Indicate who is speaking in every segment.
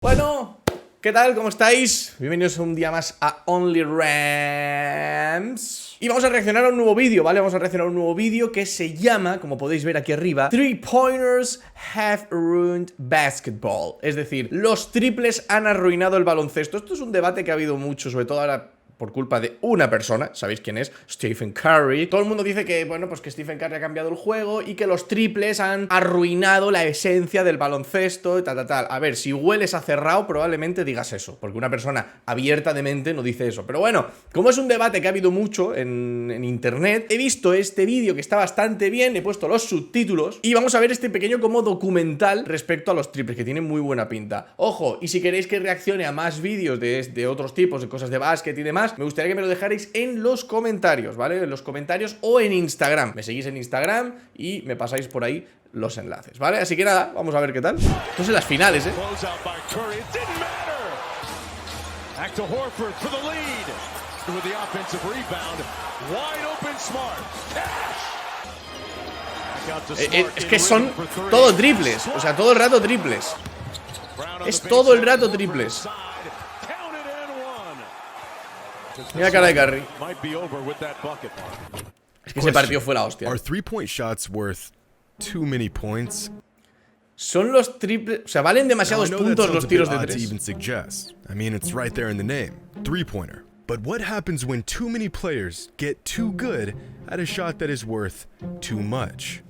Speaker 1: Bueno, ¿qué tal? ¿Cómo estáis? Bienvenidos un día más a Only Rams. Y vamos a reaccionar a un nuevo vídeo, ¿vale? Vamos a reaccionar a un nuevo vídeo que se llama, como podéis ver aquí arriba, 3-pointers have ruined basketball. Es decir, los triples han arruinado el baloncesto. Esto es un debate que ha habido mucho, sobre todo ahora por culpa de una persona, ¿sabéis quién es? Stephen Curry. Todo el mundo dice que, bueno, pues que Stephen Curry ha cambiado el juego y que los triples han arruinado la esencia del baloncesto y tal. A ver, si hueles a cerrado, probablemente digas eso, porque una persona abierta de mente no dice eso. Pero bueno, como es un debate que ha habido mucho en internet, he visto este vídeo que está bastante bien, he puesto los subtítulos y vamos a ver este pequeño como documental respecto a los triples, que tiene muy buena pinta. Ojo, y si queréis que reaccione a más vídeos de otros tipos, de cosas de básquet y demás, me gustaría que me lo dejarais en los comentarios, ¿vale? En los comentarios o en Instagram. Me seguís en Instagram y me pasáis por ahí los enlaces, ¿vale? Así que nada, vamos a ver qué tal. Esto es en las finales, ¿eh? Es que son todo triples, o sea, todo el rato triples. Es todo el rato triples. Mira la cara de Curry. Es que ese partido fue la hostia.
Speaker 2: Are 3-point shots worth too many points?
Speaker 1: Son los triples, o sea, valen demasiados puntos los tiros de tres.
Speaker 2: I mean, it's right there in the name, 3-pointer. But what happens when too many players get too good at a shot that is worth too much?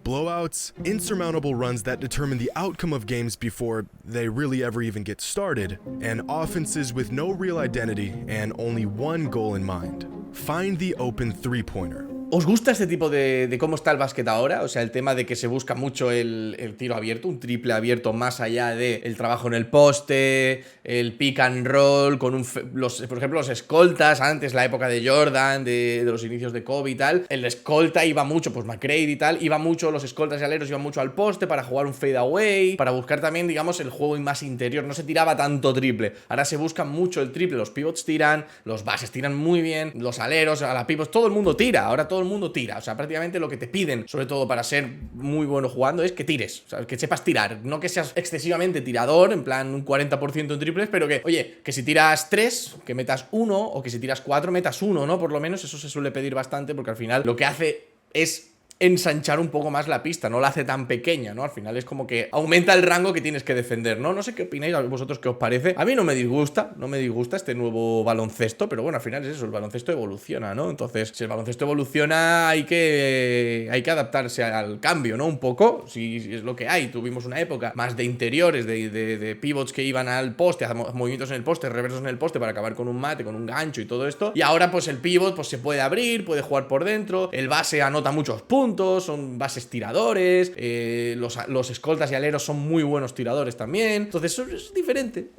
Speaker 2: Blowouts, insurmountable runs that determine the outcome of games before they really ever even get started, and offenses with no real identity and only one goal in mind. Find the open three-pointer.
Speaker 1: ¿Os gusta este tipo de cómo está el básquet ahora? O sea, el tema de que se busca mucho el tiro abierto, un triple abierto más allá del trabajo en el poste, el pick and roll, con por ejemplo, los escoltas, antes la época de Jordan, de los inicios de Kobe y tal. El escolta iba mucho, pues McCready y tal, iba mucho, los escoltas y aleros iban mucho al poste para jugar un fade away, para buscar también, digamos, el juego más interior. No se tiraba tanto triple. Ahora se busca mucho el triple, los pivots tiran, los bases tiran muy bien, los aleros, a la pivots, todo el mundo tira, ahora todo el mundo tira, o sea, prácticamente lo que te piden, sobre todo para ser muy bueno jugando, es que tires, o sea, que sepas tirar, no que seas excesivamente tirador, en plan un 40% en triples, pero que, oye, que si tiras 3, que metas 1, o que si tiras 4, metas 1, ¿no? Por lo menos eso se suele pedir bastante, porque al final lo que hace es ensanchar un poco más la pista, no la hace tan pequeña, ¿no? Al final es como que aumenta el rango que tienes que defender, ¿no? No sé qué opináis a vosotros, qué os parece. A mí no me disgusta este nuevo baloncesto, pero bueno, al final es eso, el baloncesto evoluciona, ¿no? Entonces, si el baloncesto evoluciona, hay que adaptarse al cambio, ¿no? Un poco, si es lo que hay. Tuvimos una época más de interiores, de pivots que iban al poste, movimientos en el poste, reversos en el poste para acabar con un mate, con un gancho y todo esto. Y ahora, pues el pivot pues se puede abrir, puede jugar por dentro, el base anota muchos puntos, son bases tiradores, los escoltas y aleros son muy buenos tiradores también. Entonces es diferente,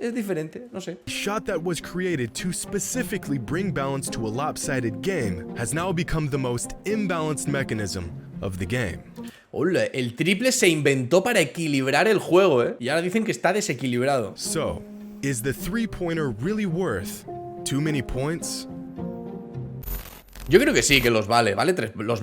Speaker 1: no sé.
Speaker 2: Shot that was created to specifically bring balance to a lopsided game has now become the most imbalanced mechanism of the game.
Speaker 1: Hola, el triple se inventó para equilibrar el juego, ¿eh? Y ahora dicen que está desequilibrado.
Speaker 2: So, is the three-pointer really worth too many points?
Speaker 1: Yo creo que sí, que los vale los 3 puntos.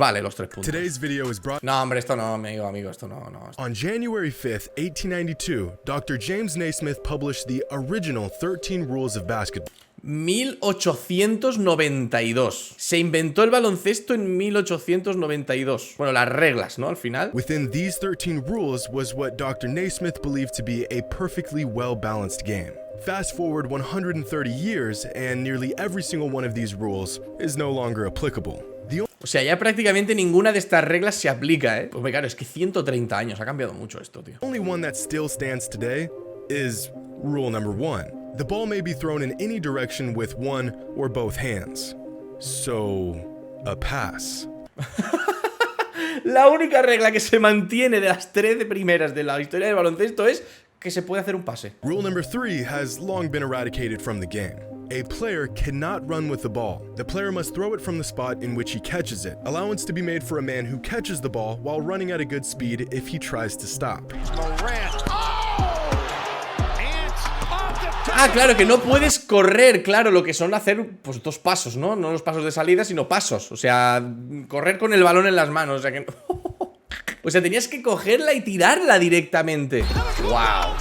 Speaker 2: Today's video is brought...
Speaker 1: No, hombre, esto no, amigo, esto no.
Speaker 2: On January 5th, 1892, Dr. James Naismith published the original 13 rules of basketball.
Speaker 1: 1892. Se inventó el baloncesto en 1892. Bueno, las reglas, ¿no? Al final.
Speaker 2: Within these 13 rules was what Dr. Naismith believed to be a perfectly well-balanced game. Fast forward 130 years, and nearly every single one of these rules is no longer applicable.
Speaker 1: O sea, ya prácticamente ninguna de estas reglas se aplica, ¿eh? Pues claro, es que 130 años, ha cambiado mucho esto, tío.
Speaker 2: The only one that still stands today is rule number 1. The ball may be thrown in any direction with one or both hands. So, a pass.
Speaker 1: La única regla que se mantiene de las 13 primeras de la historia del baloncesto es que se puede hacer un pase.
Speaker 2: Rule number 3 has long been eradicated from the game. A player cannot run with the ball. The player must throw it from the spot in which he catches it. Allowance to be made for a man who catches the ball while running at a good speed if he tries to stop.
Speaker 1: Ah, claro, que no puedes correr, claro, lo que son hacer, pues 2 pasos, ¿no? No los pasos de salida, sino pasos. O sea, correr con el balón en las manos, o sea que... O sea, tenías que cogerla y tirarla directamente. ¡Wow!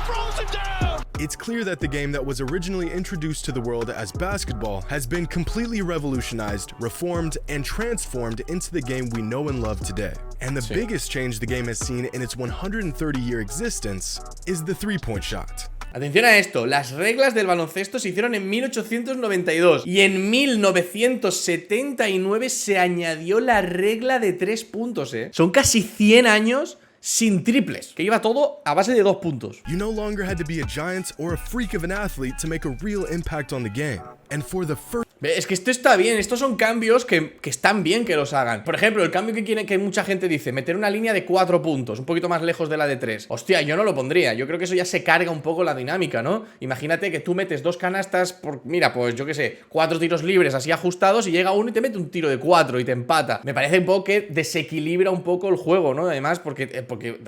Speaker 2: it's clear that the game that was originally introduced to the world as basketball has been completely revolutionized, reformed, and transformed into the game we know and love today. And the biggest change the game has seen in its 130-year existence is the three-point shot.
Speaker 1: Atención a esto, las reglas del baloncesto se hicieron en 1892 y en 1979 se añadió la regla de 3 puntos, Son casi 100 años sin triples, que iba todo a base de 2 puntos.
Speaker 2: You no longer had to be a giant or a freak of an athlete to make a real impact on the game. And for the first...
Speaker 1: Es que esto está bien, estos son cambios que están bien que los hagan. Por ejemplo, el cambio que mucha gente dice, meter una línea de 4 puntos, un poquito más lejos de la de 3. Hostia, yo no lo pondría, yo creo que eso ya se carga un poco la dinámica, ¿no? Imagínate que tú metes 2 canastas por, mira, pues yo qué sé, 4 tiros libres así ajustados y llega uno y te mete un tiro de 4 y te empata. Me parece un poco que desequilibra un poco el juego, ¿no? Además, porque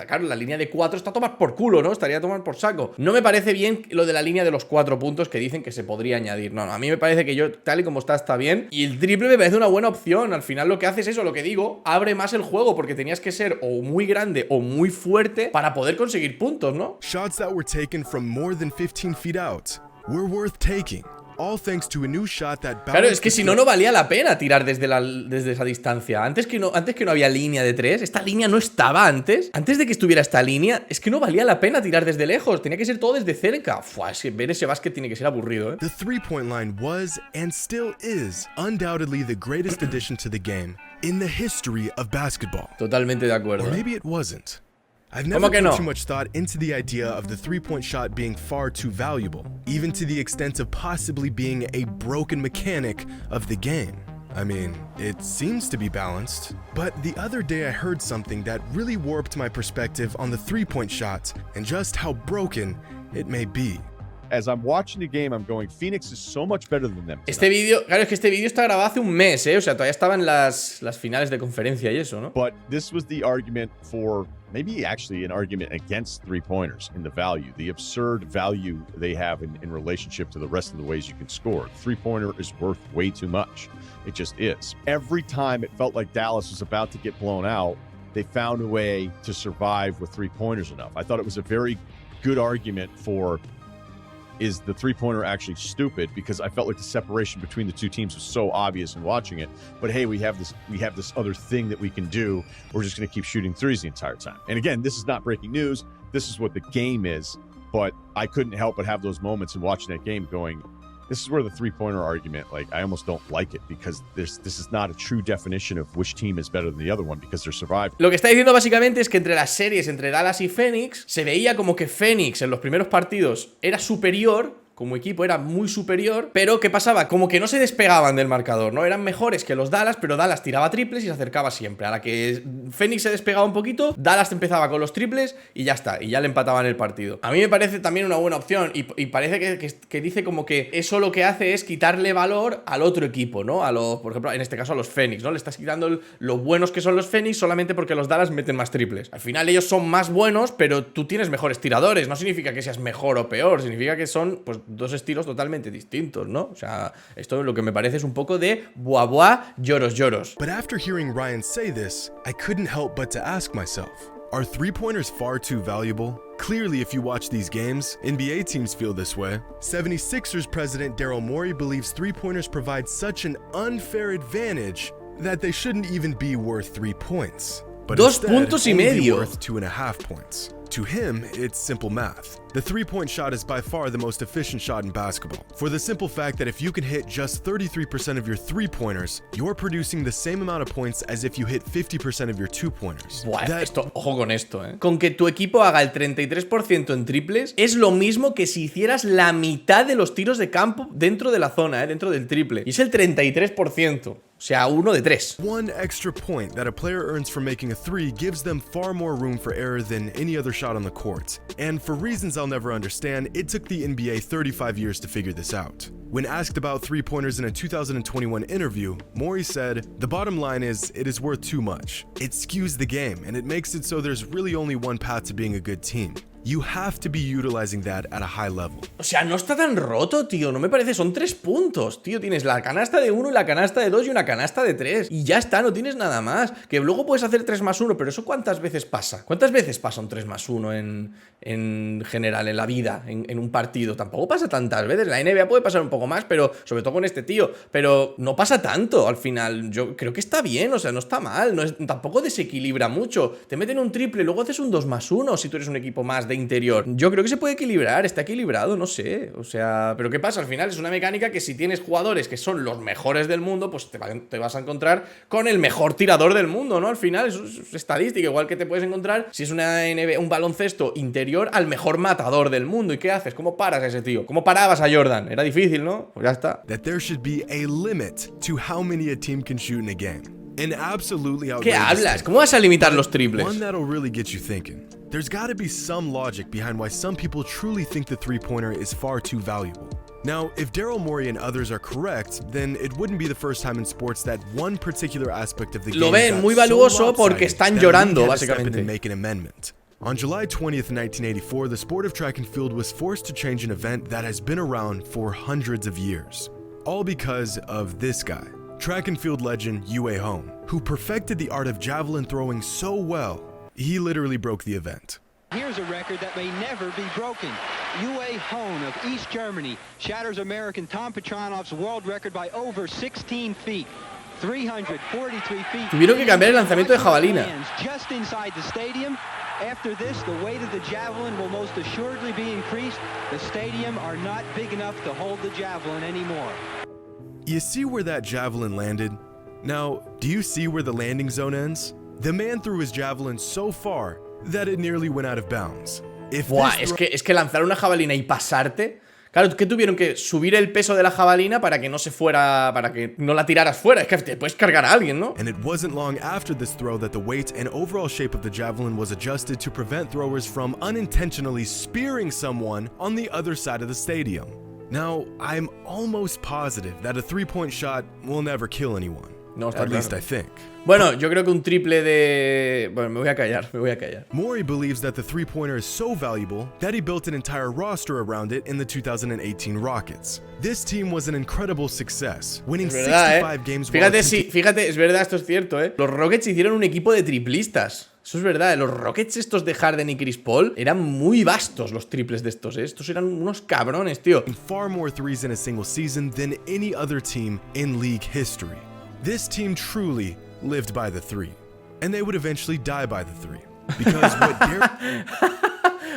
Speaker 1: claro, la línea de 4 está a tomar por culo, ¿no? Estaría a tomar por saco. No me parece bien lo de la línea de los 4 puntos que dicen que se podría añadir. No, a mí me parece que yo, tal y como está bien. Y el triple me parece una buena opción. Al final lo que hace es eso, lo que digo, abre más el juego porque tenías que ser o muy grande o muy fuerte para poder conseguir puntos, ¿no?
Speaker 2: Shots that were taken from more than 15 feet out were worth taking. All thanks to a new shot that
Speaker 1: claro, es que si no, no valía la pena tirar desde esa distancia. Antes que no había línea de 3, esta línea no estaba antes. Antes de que estuviera esta línea, es que no valía la pena tirar desde lejos. Tenía que ser todo desde cerca. Fua, es que ver ese básquet tiene que ser aburrido,
Speaker 2: The three-point line was, and still is, undoubtedly the greatest addition to the game in the history of basketball.
Speaker 1: Totalmente de acuerdo.
Speaker 2: Or maybe it wasn't. I've never put too much thought into the idea of the three-point shot being far too valuable, even to the extent of possibly being a broken mechanic of the game. I mean, it seems to be balanced, but the other day I heard something that really warped my perspective on the three-point shot and just how broken it may be.
Speaker 3: As I'm watching the game, I'm going, Phoenix is so much better than them.
Speaker 1: Este vídeo, claro, es que este vídeo está grabado hace un mes, O sea, todavía estaban las finales de conferencia y eso, ¿no?
Speaker 3: But this was the argument for, maybe actually an argument against three-pointers in the value, the absurd value they have in relationship to the rest of the ways you can score. Three-pointer is worth way too much. It just is. Every time it felt like Dallas was about to get blown out, they found a way to survive with three-pointers enough. I thought it was a very good argument for, is the three-pointer actually stupid? Because I felt like the separation between the two teams was so obvious in watching it. But hey, we have this other thing that we can do. We're just going to keep shooting threes the entire time. And again, this is not breaking news. This is what the game is. But I couldn't help but have those moments in watching that game going, this is where the three-pointer argument, like, I almost don't like it because this is not a true definition of which team is better than the other one because they're surviving.
Speaker 1: Lo que está diciendo básicamente es que entre las series entre Dallas y Phoenix se veía como que Phoenix en los primeros partidos era superior, como equipo era muy superior, pero ¿qué pasaba? Como que no se despegaban del marcador, ¿no? Eran mejores que los Dallas, pero Dallas tiraba triples y se acercaba siempre. A la que Phoenix se despegaba un poquito, Dallas empezaba con los triples y ya está, y ya le empataban el partido. A mí me parece también una buena opción y parece que dice como que eso lo que hace es quitarle valor al otro equipo, ¿no? Por ejemplo, en este caso a los Phoenix, ¿no? Le estás quitando lo buenos que son los Phoenix solamente porque los Dallas meten más triples. Al final ellos son más buenos, pero tú tienes mejores tiradores. No significa que seas mejor o peor, significa que son, pues, dos estilos totalmente distintos, ¿no? O sea, esto lo que me parece es un poco de buah buah, lloros lloros.
Speaker 2: But after hearing Ryan say this, I couldn't help but to ask myself, are three-pointers far too valuable? Clearly, if you watch these games, NBA teams feel this way. 76ers president Daryl Morey believes three-pointers provide such an unfair advantage that they shouldn't even be worth 3 points. But
Speaker 1: 2 puntos y medio.
Speaker 2: Worth 2.5 points. To him, it's simple math. The three-point shot is by far the most efficient shot in basketball, for the simple fact that if you can hit just 33% of your three-pointers, you're producing the same amount of points as if you hit 50% of your two-pointers.
Speaker 1: Buah, ojo con esto, Con que tu equipo haga el 33% en triples, es lo mismo que si hicieras la mitad de los tiros de campo dentro de la zona, dentro del triple. Y es el 33%. O sea, 1 de 3.
Speaker 2: One extra point that a player earns from making a three gives them far more room for error than any other shot on the court. And for reasons I'll never understand, it took the NBA 35 years to figure this out. When asked about three-pointers in a 2021 interview, Morey said, "The bottom line is, it is worth too much. It skews the game, and it makes it so there's really only one path to being a good team. You have to be utilizing that at a high level."
Speaker 1: O sea, no está tan roto, tío. No me parece, son 3 puntos, tío. Tienes la canasta de 1 y la canasta de 2 y una canasta de 3. Y ya está, no tienes nada más. Que luego puedes hacer 3 más 1, pero ¿eso cuántas veces pasa? ¿Cuántas veces pasa un 3 más 1 en general, en la vida, en un partido? Tampoco pasa tantas veces. En la NBA puede pasar un poco más, pero sobre todo con este tío. Pero no pasa tanto al final. Yo creo que está bien, o sea, no está mal. Tampoco desequilibra mucho. Te meten un triple, luego haces un 2 más 1 si tú eres un equipo más de interior. Yo creo que se puede equilibrar, está equilibrado, no sé. O sea, pero ¿qué pasa? Al final es una mecánica que si tienes jugadores que son los mejores del mundo, pues te vas a encontrar con el mejor tirador del mundo, ¿no? Al final eso es estadística, igual que te puedes encontrar si es una NBA, un baloncesto interior al mejor matador del mundo. ¿Y qué haces? ¿Cómo paras a ese tío? ¿Cómo parabas a Jordan? Era difícil, ¿no? Pues ya está.
Speaker 2: That there should be a limit to how many a team can shoot in a game. An absolutely outrageous
Speaker 1: ¿Qué hablas? ¿Cómo vas a limitar los triples?
Speaker 2: One that'll really get you thinking. There's gotta be some logic behind why some people truly think the three-pointer is far too valuable. Now, if Daryl Morey and others are correct, then it wouldn't be the first time in sports that one particular aspect of the game
Speaker 1: lo ven muy valuoso porque están llorando, básicamente.
Speaker 2: Make an amendment. On July 20th, 1984, the sport of track and field was forced to change an event that has been around for hundreds of years. All because of this guy, track and field legend Yue Hone, who perfected the art of javelin throwing so well, he literally broke the event.
Speaker 4: Here's a record that may never be broken. Yue Hone of East Germany shatters American Tom Petronov's world record by over 16 feet. 343 feet.
Speaker 1: Tuvieron que cambiar el lanzamiento de jabalina.
Speaker 4: Just inside the stadium. After this, the weight of the javelin will most assuredly be increased. The stadium are not big enough to hold the javelin anymore.
Speaker 2: You see where that javelin landed? Now, do you see where the landing zone ends? The man threw his javelin so far that it nearly went out of bounds.
Speaker 1: Buah, es que lanzar una jabalina y pasarte. Claro, que tuvieron que subir el peso de la jabalina para que no se fuera, para que no la tiraras fuera. Es que te puedes cargar a alguien, ¿no?
Speaker 2: And it wasn't long after this throw that the weight and overall shape of the javelin was adjusted to prevent throwers from unintentionally spearing someone on the other side of the stadium. Now, I'm almost positive that a three-point shot will never kill anyone.
Speaker 1: No, está
Speaker 2: At
Speaker 1: claro.
Speaker 2: least I think.
Speaker 1: Bueno, yo creo que un triple de... Bueno, me voy a callar.
Speaker 2: Morey believes that the three-pointer is so valuable that he built an entire roster around it in the 2018 Rockets. This team was an incredible success, winning 65 games.
Speaker 1: Fíjate, es verdad, esto es cierto, ¿eh? Los Rockets hicieron un equipo de triplistas. Eso es verdad, los Rockets estos de Harden y Chris Paul eran muy vastos los triples de estos, ¿eh? Estos eran unos cabrones, tío.
Speaker 2: Far more threes in a single season than any other team in league history. This team truly lived by the three, and they would eventually die by the three. Because what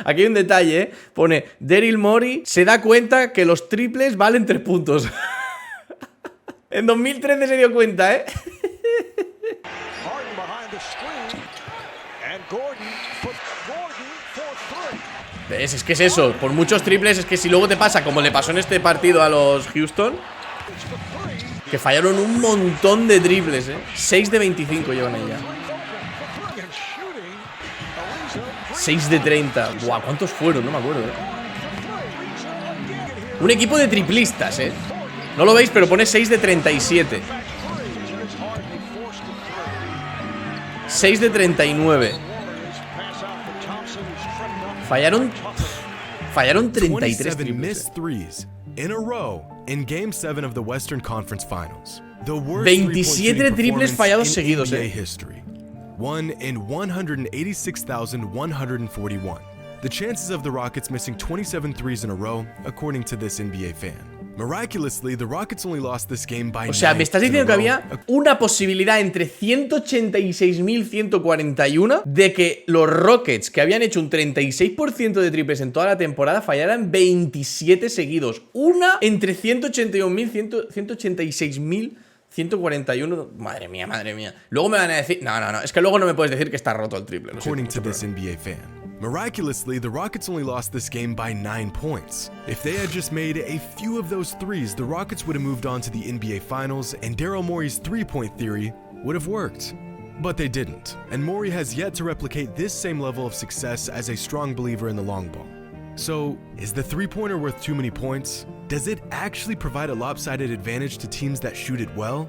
Speaker 1: Aquí hay un detalle, ¿eh? Pone, Daryl Morey se da cuenta que los triples valen 3 puntos. En 2013 se dio cuenta, ¿eh? ¿Ves? Es que es eso, por muchos triples es que si luego te pasa como le pasó en este partido a los Houston, que fallaron un montón de triples, 6 de 25 llevan ahí ya. 6 de 30. Buah, ¿cuántos fueron? No me acuerdo, Un equipo de triplistas, No lo veis, pero pone 6 de 37. 6 de 39. Fallaron 33 triples.
Speaker 2: In a row in Game 7 of the Western Conference Finals. The worst
Speaker 1: 27 triples fallados seguidos,
Speaker 2: NBA history. One in 186,141. The chances of the Rockets missing 27 threes in a row, according to this NBA fan. Miraculously, the Rockets only lost this game by 9.
Speaker 1: O sea, me estás diciendo que había una posibilidad entre 186.141 de que los Rockets, que habían hecho un 36% de triples en toda la temporada, fallaran 27 seguidos. Una entre 186.141. Madre mía. Luego me van a decir... No. Es que luego no me puedes decir que está roto el triple.
Speaker 2: According to this NBA fan. Miraculously, the Rockets only lost this game by 9 points. If they had just made a few of those threes, the Rockets would have moved on to the NBA Finals, and Daryl Morey's three-point theory would have worked. But they didn't, and Morey has yet to replicate this same level of success as a strong believer in the long ball. So, is the three-pointer worth too many points? Does it actually provide a lopsided advantage to teams that shoot it well?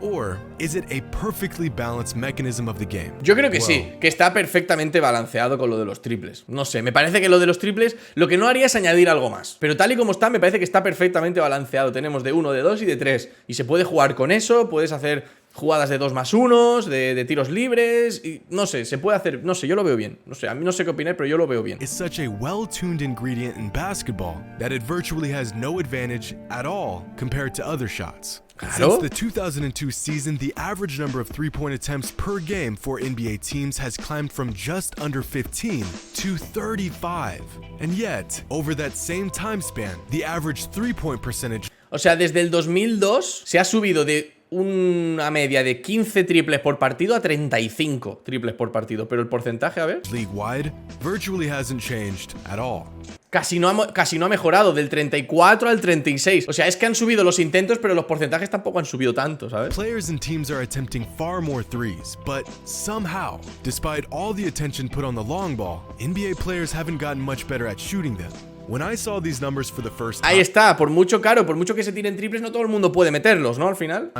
Speaker 2: Or is it a perfectly balanced mechanism of the game?
Speaker 1: Yo creo que sí, que está perfectamente balanceado con lo de los triples. No sé, me parece que lo de los triples lo que no haría es añadir algo más. Pero tal y como está, me parece que está perfectamente balanceado. Tenemos de 1, de 2 y de 3. Y se puede jugar con eso, puedes hacer jugadas de 2+1, de tiros libres, y no sé, se puede hacer, no sé, yo lo veo bien. No sé, a mí no sé qué opinar, pero yo lo veo bien.
Speaker 2: It's such a well-tuned ingredient in basketball that it virtually has no advantage at all compared to other shots.
Speaker 1: Claro.
Speaker 2: Since the 2002 season, the average number of three-point attempts per game for NBA teams has climbed from just under 15 to 35. And yet, over that same time span, the average three-point percentage...
Speaker 1: O sea, desde el 2002 se ha subido de una media de 15 triples por partido a 35 triples por partido. Pero el porcentaje, a ver...
Speaker 2: League-wide virtually hasn't changed at all.
Speaker 1: Casi no ha mejorado, del 34 al 36. O sea, es que han subido los intentos, pero los porcentajes tampoco han subido tanto, ¿sabes?
Speaker 2: Players and teams are attempting far more threes, but somehow, despite all the attention put on the long ball, NBA players haven't gotten much better at shooting them. When I saw these numbers for the first time,
Speaker 1: ahí está, por mucho que se tiren triples, no todo el mundo puede meterlos, ¿no? Al final.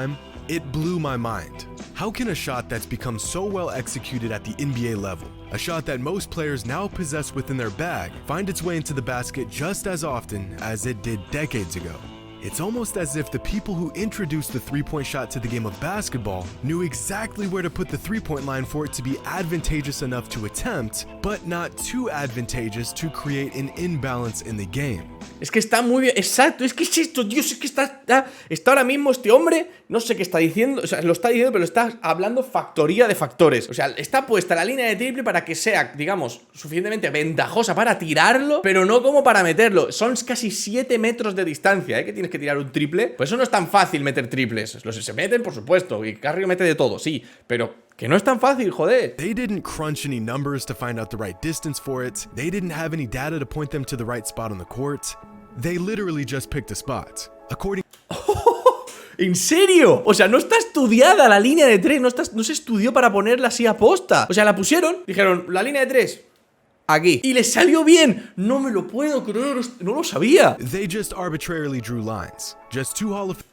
Speaker 2: It blew my mind. How can a shot that's become so well executed at the NBA level, a shot that most players now possess within their bag, find its way into the basket just as often as it did decades ago? It's almost as if the people who introduced the three-point shot to the game of basketball knew exactly where to put the three-point line for it to be advantageous enough to attempt, but not too advantageous to create an imbalance in the game.
Speaker 1: Es que está muy bien, exacto, es que es esto, Dios, es que está ahora mismo este hombre, no sé qué está diciendo, o sea, lo está diciendo, pero está hablando factoría de factores. O sea, está puesta la línea de triple para que sea, digamos, suficientemente ventajosa para tirarlo, pero no como para meterlo. Son casi 7 metros de distancia, ¿eh? Que tienes que tirar un triple. Pues eso no es tan fácil meter triples. Los se meten, por supuesto, y Curry mete de todo, sí, pero que no es tan fácil, joder.
Speaker 2: They didn't crunch any numbers to find out the right distance for it. They didn't have any data to point them to the right spot on the court. They literally just picked a spot. According...
Speaker 1: ¿En serio? O sea, no está estudiada la línea de 3, no se estudió para ponerla así a posta. O sea, la pusieron, dijeron, la línea de 3 aquí, y les salió bien. No me lo puedo creer, no lo sabía.
Speaker 2: They just arbitrarily drew lines. Just two Hall of...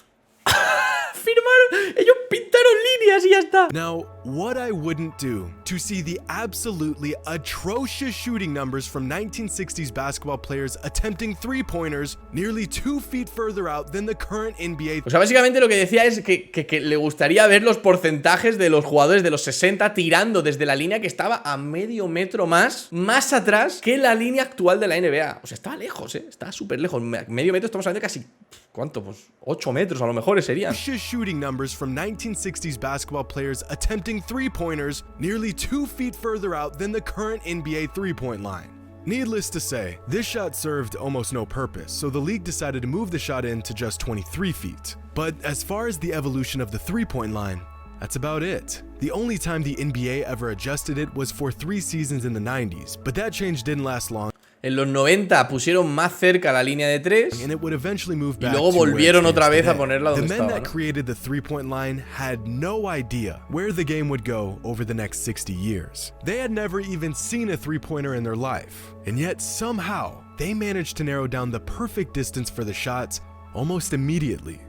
Speaker 1: Firmaron, ellos pintaron líneas y ya está.
Speaker 2: Now, what I wouldn't do to see the absolutely atrocious shooting numbers from 1960s basketball players attempting three-pointers nearly 2 feet further out than the current NBA.
Speaker 1: O sea, básicamente lo que decía es que le gustaría ver los porcentajes de los jugadores de los 60 tirando desde la línea que estaba a medio metro más atrás que la línea actual de la NBA. O sea, estaba lejos, estaba súper lejos. Medio metro, estamos hablando de casi... ¿Cuánto? Pues 8 metros a lo mejor serían.
Speaker 2: Shooting numbers from 1960s basketball players attempting three-pointers nearly 2 feet further out than the current NBA three-point line. Needless to say, this shot served almost no purpose, so the league decided to move the shot in to just 23 feet. But as far as the evolution of the three-point line, that's about it. The only time the NBA ever adjusted it was for 3 seasons in the 90s, but that change didn't last long.
Speaker 1: En los 90 pusieron más cerca la línea de 3
Speaker 2: and it would eventually move back
Speaker 1: y luego volvieron otra vez a ponerla donde
Speaker 2: estaba. The men
Speaker 1: estaba,
Speaker 2: that
Speaker 1: ¿no?
Speaker 2: created the three-point line had no idea where the game would go over the next 60 years. They had never even seen a three-pointer in their life, and yet somehow they managed to narrow down the perfect distance for the shots almost immediately.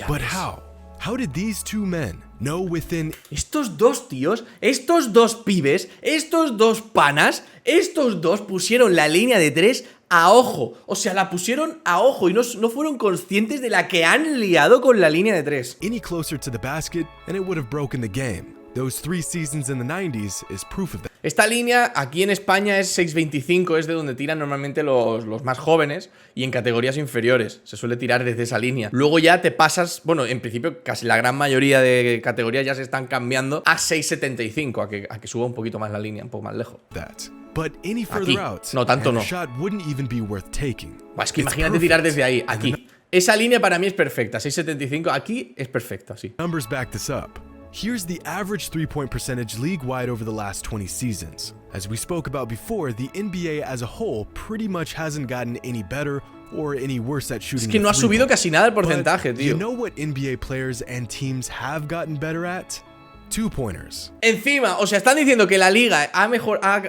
Speaker 2: But how? How did these two men know within...
Speaker 1: Estos dos tíos, estos dos pibes, estos dos panas, estos dos pusieron la línea de 3 a ojo. O sea, la pusieron a ojo y no fueron conscientes de la que han liado con la línea de 3.
Speaker 2: Any closer to the basket and it would have broken the game. Those 3 seasons in the 90s is proof of that.
Speaker 1: Esta línea aquí en España es 6.25, es de donde tiran normalmente los más jóvenes y en categorías inferiores. Se suele tirar desde esa línea. Luego ya te pasas, bueno, en principio casi la gran mayoría de categorías ya se están cambiando a 6.75, a que suba un poquito más la línea, un poco más lejos.
Speaker 2: But any further out,
Speaker 1: no, tanto no.
Speaker 2: Shot wouldn't even be worth taking.
Speaker 1: Es que imagínate tirar desde ahí, aquí. Esa línea para mí es perfecta, 6.75, aquí es perfecta, sí.
Speaker 2: Numbers back this up. Here's the average three-point percentage league-wide over the last 20 seasons. As we spoke about before, the NBA as a whole pretty much hasn't gotten any better or any worse at shooting.
Speaker 1: Es que no ha subido casi nada el porcentaje,
Speaker 2: tío.
Speaker 1: You
Speaker 2: know what NBA players and teams have gotten better at? 2-pointers.
Speaker 1: Encima, o sea, están diciendo que la liga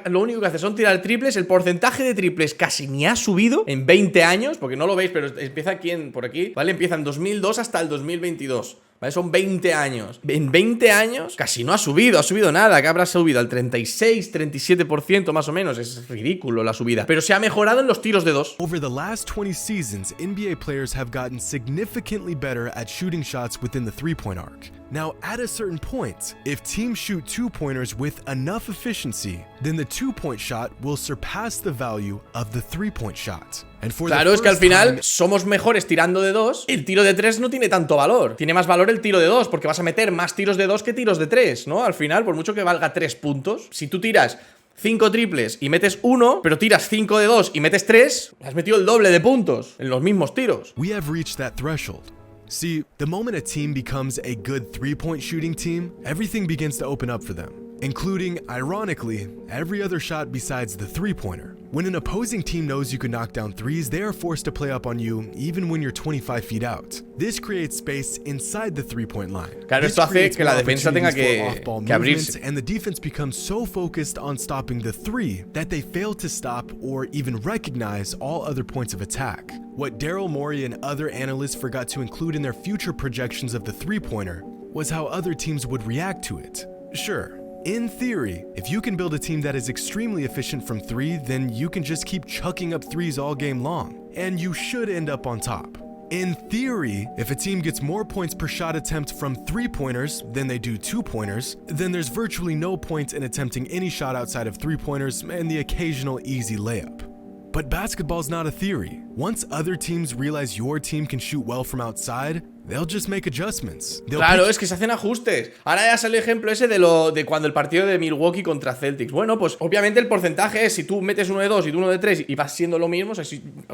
Speaker 1: lo único que hace son tirar triples. El porcentaje de triples casi ni ha subido en 20 años, porque no lo veis, pero empieza aquí por aquí, ¿vale? Empieza en 2002 hasta el 2022. ¿Vale? Son 20 años. En 20 años casi no ha subido nada. Que habrá subido al 36, 37% más o menos. Es ridículo la subida. Pero se ha mejorado en los tiros de dos.
Speaker 2: Over the last 20 seasons, NBA players have gotten significantly better at shooting shots within the three-point arc. Now, at a certain point, if teams shoot 2-pointers with enough efficiency, then the 2-point shot will surpass the value of the 3-point shot.
Speaker 1: Claro, es que al final somos mejores tirando de 2. El tiro de 3 no tiene tanto valor. Tiene más valor el tiro de 2, porque vas a meter más tiros de 2 que tiros de 3, ¿no? Al final, por mucho que valga 3 puntos, si tú tiras 5 triples y metes 1, pero tiras 5 de 2 y metes 3, has metido el doble de puntos en los mismos tiros.
Speaker 2: We have reached that threshold. See, the moment a team becomes a good three-point shooting team, everything begins to open up for them, including, ironically, every other shot besides the three-pointer. When an opposing team knows you can knock down threes, they are forced to play up on you even when you're 25 feet out. This creates space inside the three-point line.
Speaker 1: Claro, esto hace que la defensa tenga que abrirse.
Speaker 2: And the defense becomes so focused on stopping the three that they fail to stop or even recognize all other points of attack. What Daryl Morey and other analysts forgot to include in their future projections of the three-pointer was how other teams would react to it. Sure, in theory, if you can build a team that is extremely efficient from three, then you can just keep chucking up threes all game long, and you should end up on top. In theory, if a team gets more points per shot attempt from three-pointers than they do two-pointers, then there's virtually no point in attempting any shot outside of three-pointers and the occasional easy layup. But basketball's not a theory. Once other teams realize your team can shoot well from outside, they'll just make adjustments.
Speaker 1: Claro, es que se hacen ajustes. Ahora ya sale el ejemplo ese de cuando el partido de Milwaukee contra Celtics. Bueno, pues obviamente el porcentaje es si tú metes uno de 2 y tú uno de 3 y vas siendo lo mismo, o sea,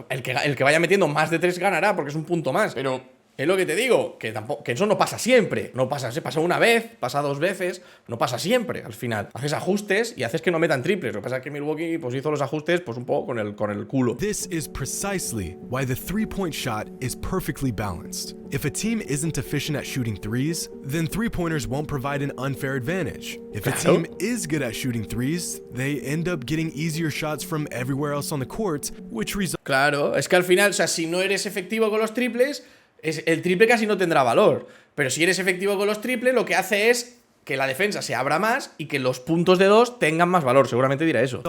Speaker 1: el que vaya metiendo más de 3 ganará porque es un punto más. Pero es lo que te digo, que eso no pasa siempre. No pasa, se pasa una vez, pasa 2 veces, no pasa siempre al final. Haces ajustes y haces que no metan triples. Lo que pasa es que Milwaukee pues hizo los ajustes pues un poco con el culo.
Speaker 2: This is precisely why the three-point shot is perfectly balanced. If a team isn't efficient at shooting threes, then three-pointers won't provide an unfair advantage. If a team is good at shooting threes, they end up getting easier shots from everywhere else on the court, which results...
Speaker 1: Claro, es que al final, o sea, si no eres efectivo con los triples, el triple casi no tendrá valor. Pero si eres efectivo con los triples, lo que hace es que la defensa se abra más y que los puntos de 2 tengan más valor. Seguramente dirá eso.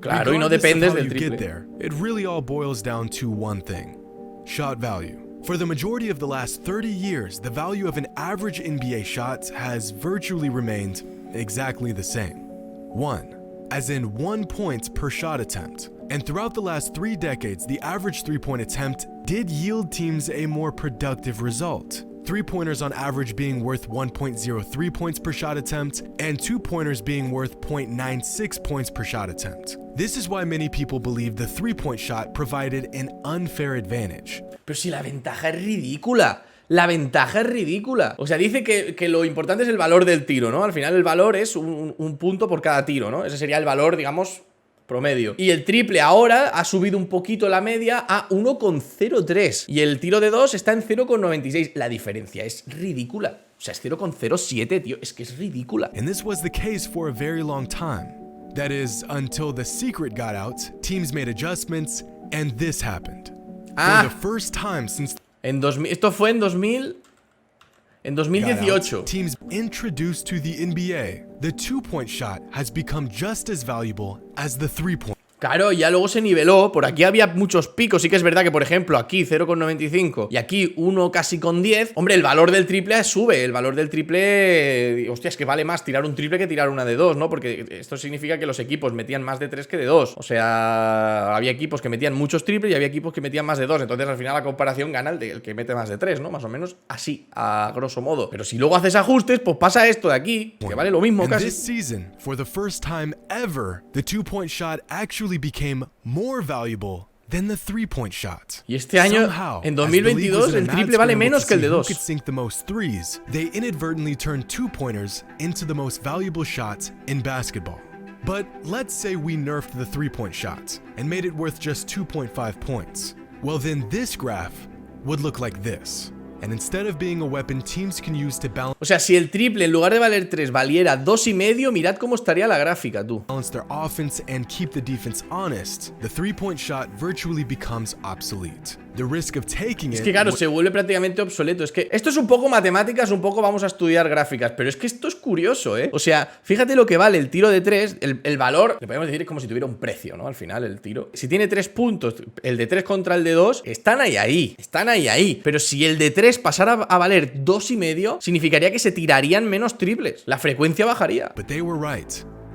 Speaker 1: Claro, y no dependes del triple.
Speaker 2: It really all boils down to one thing: shot value. For the majority of the last 30 years, the value of an average NBA shot has virtually remained exactly the same. 1, as in 1 point per shot attempt. And throughout the last 3 decades, the average three-point attempt did yield teams a more productive result. Three-pointers on average being worth 1.03 points per shot attempt, and two-pointers being worth 0.96 points per shot attempt. This is why many people believe the three-point shot provided an unfair advantage.
Speaker 1: Pero si la ventaja es ridícula. La ventaja es ridícula. O sea, dice que lo importante es el valor del tiro, ¿no? Al final el valor es un punto por cada tiro, ¿no? Ese sería el valor, digamos, promedio. Y el triple ahora ha subido un poquito la media a 1,03. Y el tiro de 2 está en 0,96. La diferencia es ridícula. O sea, es 0,07, tío. Es que es ridícula.
Speaker 2: And this was the case for a very long time. That is, until the secret got out, teams made adjustments, and this happened. For the first time since...
Speaker 1: Esto fue en 2018.
Speaker 2: Teams introduced to the NBA, the two-point shot has become just as valuable as the three-point.
Speaker 1: Claro, ya luego se niveló. Por aquí había muchos picos. Sí que es verdad que, por ejemplo, aquí 0,95 y aquí 1 casi con 10. Hombre, el valor del triple sube. El valor del triple... Hostia, es que vale más tirar un triple que tirar una de 2, ¿no? Porque esto significa que los equipos metían más de 3 que de 2. O sea, había equipos que metían muchos triples y había equipos que metían más de 2. Entonces, al final, la comparación gana el que mete más de 3, ¿no? Más o menos así, a grosso modo. Pero si luego haces ajustes, pues pasa esto de aquí, que vale lo mismo casi.
Speaker 2: This season, for the first time ever, the two-point shot actually became more valuable than the three-point shot.
Speaker 1: Y este año, en 2022, el triple vale menos que el de 2.
Speaker 2: Could sink the most threes, they inadvertently turned two-pointers into the most valuable shot in basketball. But let's say we nerfed the three-point shot and made it worth just 2.5 points. Well, then this graph would look like this. And instead of being a weapon teams can use to balance
Speaker 1: O sea, si el triple en lugar de valer 3 valiera 2,5, mirad cómo estaría la gráfica, tú.
Speaker 2: their offense and keep the defense honest, the three-point shot virtually becomes obsolete. The risk of taking
Speaker 1: Es
Speaker 2: it
Speaker 1: que claro, se vuelve prácticamente obsoleto. Es que esto es un poco matemáticas, un poco vamos a estudiar gráficas, pero es que esto es curioso, ¿eh? O sea, fíjate lo que vale el tiro de 3, el valor, le podemos decir, es como si tuviera un precio, ¿no? Al final, el tiro. Si tiene 3 puntos, el de 3 contra el de 2, están ahí. Pero si el de 3 pasara a valer 2,5, significaría que se tirarían menos triples. La frecuencia bajaría.
Speaker 2: But they were right.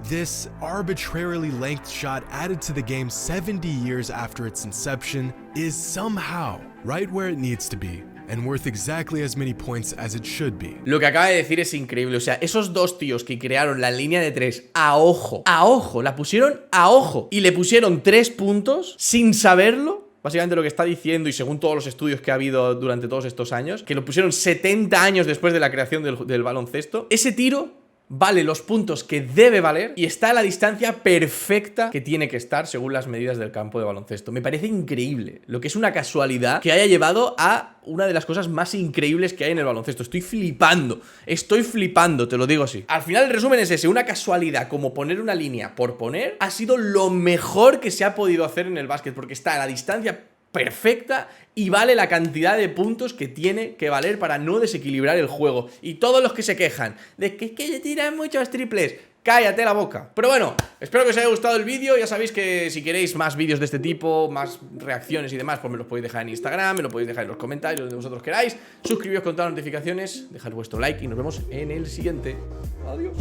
Speaker 2: This arbitrarily length shot added to the game 70 years after its inception is somehow right where it needs to be and worth exactly as many points as it should be.
Speaker 1: Lo que acaba de decir es increíble. O sea, esos dos tíos que crearon la línea de 3 a ojo, la pusieron a ojo y le pusieron 3 puntos sin saberlo. Básicamente lo que está diciendo, y según todos los estudios que ha habido durante todos estos años, que lo pusieron 70 años después de la creación del baloncesto, ese tiro vale los puntos que debe valer y está a la distancia perfecta que tiene que estar según las medidas del campo de baloncesto. Me parece increíble, lo que es una casualidad que haya llevado a una de las cosas más increíbles que hay en el baloncesto. Estoy flipando, te lo digo así. Al final el resumen es ese, una casualidad como poner una línea por poner ha sido lo mejor que se ha podido hacer en el básquet, porque está a la distancia perfecta y vale la cantidad de puntos que tiene que valer para no desequilibrar el juego. Y todos los que se quejan de que le tiran muchos triples, cállate la boca. Pero bueno, espero que os haya gustado el vídeo. Ya sabéis que si queréis más vídeos de este tipo, más reacciones y demás, pues me los podéis dejar en Instagram, me lo podéis dejar en los comentarios, donde vosotros queráis. Suscribíos con todas las notificaciones, dejad vuestro like y nos vemos en el siguiente. Adiós.